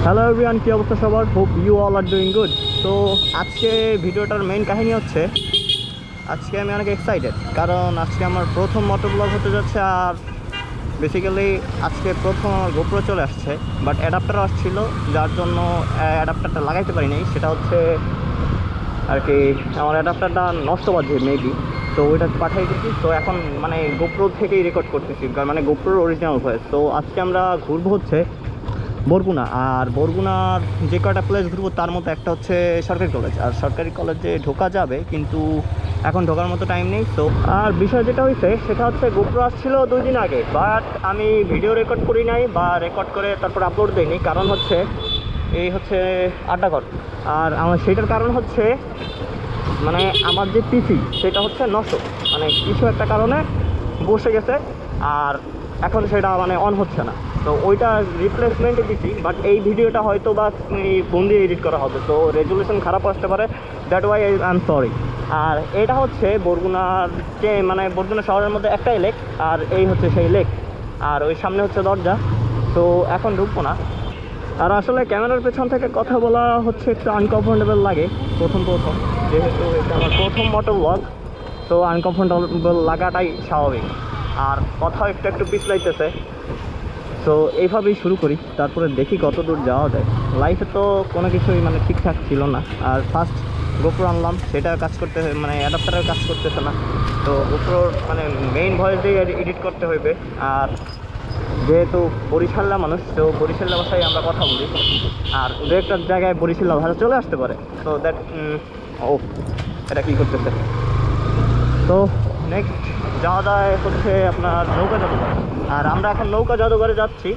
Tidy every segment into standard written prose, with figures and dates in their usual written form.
Hello everyone, কী অবস্থা সবার? Hope you all are doing good. তো আজকে ভিডিওটার মেইন কাহিনী হচ্ছে, আজকে আমি অনেক এক্সাইটেড কারণ আজকে আমার প্রথম মোটোব্লগ হতে যাচ্ছে। আর বেসিক্যালি আজকে প্রথম আমার গোপ্রো চলে আসছে, বাট অ্যাডাপ্টার আসছিল যার জন্য অ্যাডাপ্টারটা লাগাইতে পারিনি। সেটা হচ্ছে আর কি আমার অ্যাডাপ্টারটা নষ্ট বাজে মেবি, তো ওইটা পাঠিয়ে দিচ্ছি। তো এখন মানে গোপ্রো থেকেই রেকর্ড করতেছি, মানে গোপ্রোর অরিজিনাল ভয়েস। তো আজকে আমরা ঘুরবো হচ্ছে বরগুনা। আর বরগুনার যে কয়টা প্লেস ঘুরবো তার মধ্যে একটা হচ্ছে সরকারি কলেজ। আর সরকারি কলেজে ঢোকা যাবে, কিন্তু এখন ঢোকার মতো টাইম নেই। তো আর বিষয় যেটা হয়েছে সেটা হচ্ছে গোপ্রো আসছিল 2 দিন আগে, বাট আমি ভিডিও রেকর্ড করি নাই বা রেকর্ড করে তারপর আপলোড দিইনি। কারণ হচ্ছে এই হচ্ছে আড্ডাঘর। আর আমার সেইটার কারণ হচ্ছে মানে আমার যে পিসি সেটা হচ্ছে নষ্ট, মানে কিছু একটা কারণে বসে গেছে আর এখন সেটা মানে অন হচ্ছে না। তো ওইটা রিপ্লেসমেন্টে দিচ্ছি, বাট এই ভিডিওটা হয়তো বা ফোন দিয়ে এডিট করা হবে, তো রেজুলেশন খারাপ আসতে পারে, that why I am sorry. আর এটা হচ্ছে বরগুনার যে মানে বরগুনা শহরের মধ্যে একটাই লেক, আর এই হচ্ছে সেই লেক। আর ওই সামনে হচ্ছে দরজা। তো এখন ঢুকবো না। আর আসলে ক্যামেরার পেছন থেকে কথা বলা হচ্ছে একটু আনকমফোর্টেবল লাগে প্রথম যেহেতু এটা আমার প্রথম মোটো ব্লগ। তো আনকমফোর্টেবল লাগাটাই স্বাভাবিক, আর কথাও একটু একটু পিছলাইতেছে। তো এইভাবেই শুরু করি, তারপরে দেখি কত দূর যাওয়া যায়। লাইফে তো কোনো কিছুই মানে ঠিকঠাক ছিল না। আর ফার্স্ট গোপ্রো আনলাম, সেটা কাজ করতে মানে অ্যাডাপ্টারের কাজ করতেছে না। তো গোপ্রোর মানে মেইন ভয়েস দিয়ে এডিট করতে হইবে। আর যেহেতু বরিশাল্লা মানুষ, তো বরিশাল্লা ভাষায় আমরা কথা বলি। আর দু একটা জায়গায় বরিশাল্লা ভাষা চলে আসতে পারে। তো দ্যাট ও এটা কী করতেছে। তো নেক্সট যাওয়া যায় হচ্ছে আপনার নৌকা জাদুঘর। আর আমরা এখন নৌকা জাদুঘরে যাচ্ছি।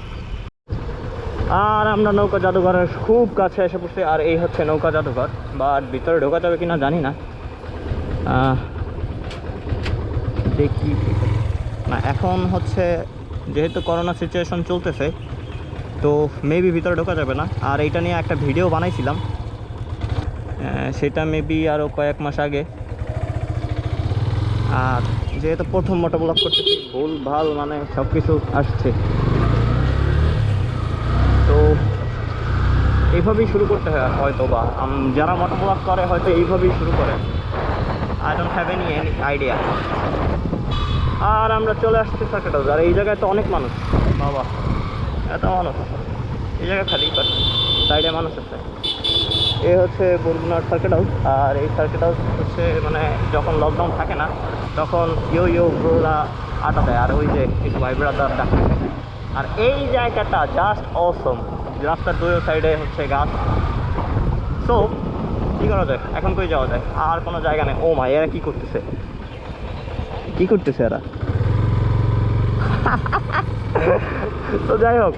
আর আমরা নৌকা জাদুঘরের খুব কাছে এসে পড়ছি। আর এই হচ্ছে নৌকা জাদুঘর, বাট ভিতরে ঢোকা যাবে কিনা জানি না। দেখি না, এখন হচ্ছে যেহেতু করোনা সিচুয়েশন চলতেছে, তো মেবি ভিতরে ঢোকা যাবে না। আর এইটা নিয়ে একটা ভিডিও বানাইছিলাম, সেটা মেবি আরও কয়েক মাস আগে। আর যেহেতু প্রথম মোটোব্লগ করতেছি, ভুল ভাল মানে সব কিছু আসছে। তো এইভাবেই শুরু করতে হয় হয়তো, বা যারা মোটোব্লগ করে হয়তো এইভাবেই শুরু করে। I don't have any idea. আর আমরা চলে আসছি সার্কিট হাউস। আর এই জায়গায় তো অনেক মানুষ, বাবা এত মানুষ এই জায়গায় খালি, বাট সাইডে মানুষ আছে। এ হচ্ছে বরগুনার সার্কিট হাউস। আর এই সার্কিট হাউস হচ্ছে মানে যখন লকডাউন থাকে না তখন ইউ ব্রোরা আড্ডা দেয়। আর ওই যে কিছু ভাই ব্রাদার ডাকে। আর এই জায়গাটা জাস্ট অসম। রাস্তার দুই সাইডে হচ্ছে গাছ। সো কী করা যায়, এখন কই যাওয়া যায়? আর কোনো জায়গা নেই। ও মা, এরা কী করতেছে এরা? তো যাই হোক,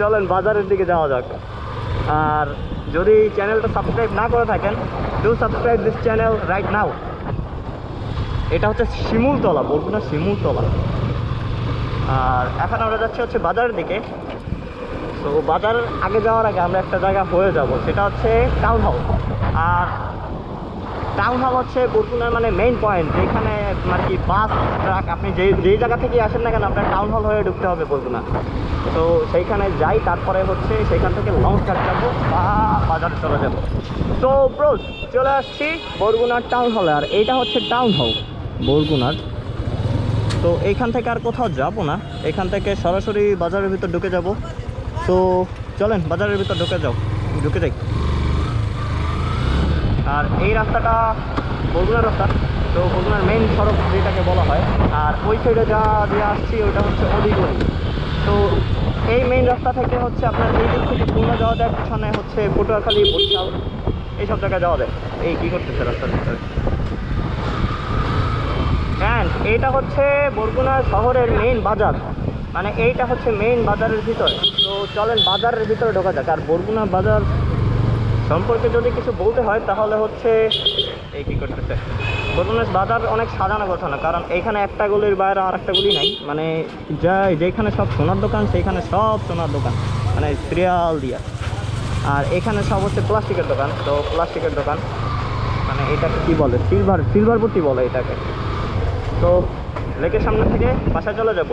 চলেন বাজারের দিকে যাওয়া যাক। আর যদি চ্যানেলটা সাবস্ক্রাইব না করে থাকেন, do subscribe this channel right now. এটা হচ্ছে শিমুলতলা, বরগুনা শিমুলতলা। আর এখন আমরা যাচ্ছি হচ্ছে বাজারের দিকে। তো বাজার আগে যাওয়ার আগে আমরা একটা জায়গা হয়ে যাব, সেটা হচ্ছে টাউন হল। আর টাউন হল হচ্ছে বরগুনার মানে মেইন পয়েন্ট, যেখানে মানে কি বাস ট্রাক আপনি যেই জায়গা থেকে আসেন না কেন, আপনার টাউন হল হয়ে ঢুকতে হবে বরগুনা। তো সেইখানে যাই, তারপরে হচ্ছে সেইখান থেকে লং ট্রাক যাবো বা বাজারে চলে যাবো। তো ব্রোস, চলে আসছি বরগুনার টাউন হলে। আর এইটা হচ্ছে টাউন হল বরগুনার। তো এইখান থেকে আর কোথাও যাব না, এখান থেকে সরাসরি বাজারের ভিতর ঢুকে যাব। তো চলেন বাজারের ভিতর ঢুকে যাই। আর এই রাস্তাটা বরগুনার রাস্তা, তো বরগুনার মেইন সড়ক যেটাকে বলা হয়। আর ওই সাইডে যা দিয়ে আসছি ওইটা হচ্ছে অলিগলি। তো এই মেইন রাস্তা থেকে হচ্ছে আপনার এই দিক থেকে খুলনা যাওয়া যায়, পিছনে হচ্ছে পটুয়াখালী, বরিশাল, এইসব জায়গায় যাওয়া যায়। এই কী করতেছে রাস্তার ভিতরে? অ্যান্ড এইটা হচ্ছে বরগুনা শহরের মেইন বাজার, মানে এইটা হচ্ছে মেইন বাজারের ভিতরে। তো চলেন বাজারের ভিতরে ঢোকা যাক। আর বরগুনা বাজার সম্পর্কে যদি কিছু বলতে হয় তাহলে হচ্ছে এই কী করতেছে, বরগুনা বাজার অনেক সাজানো গোছানো। কারণ এইখানে একটা গলির বাইরে আর একটা গলি নাই, মানে যেখানে সব সোনার দোকান সেইখানে সব সোনার দোকান, মানে সিরিয়াল দিয়া। আর এখানে সব হচ্ছে প্লাস্টিকের দোকান। তো প্লাস্টিকের দোকান মানে এটাকে কী বলে, সিলভার বুটি বলে এটাকে। তো লেকের সামনে থেকে বাসায় চলে যাব।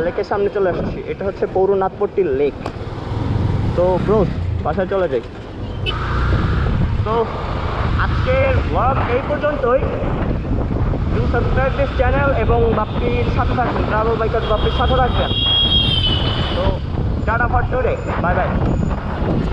লেকের সামনে চলে আসছি, এটা হচ্ছে পৌরনাথপট্টি লেক। তো ব্রোস বাসায় চলে যাই। তো আজকের ব্লগ এই পর্যন্তই। ডু সাবস্ক্রাইব দিস চ্যানেল এবং বাপ্পির সাথে থাকবেন, ট্রাভেল বাইকার বাপ্পির সাথে থাকবেন। তো tata for today, bye bye.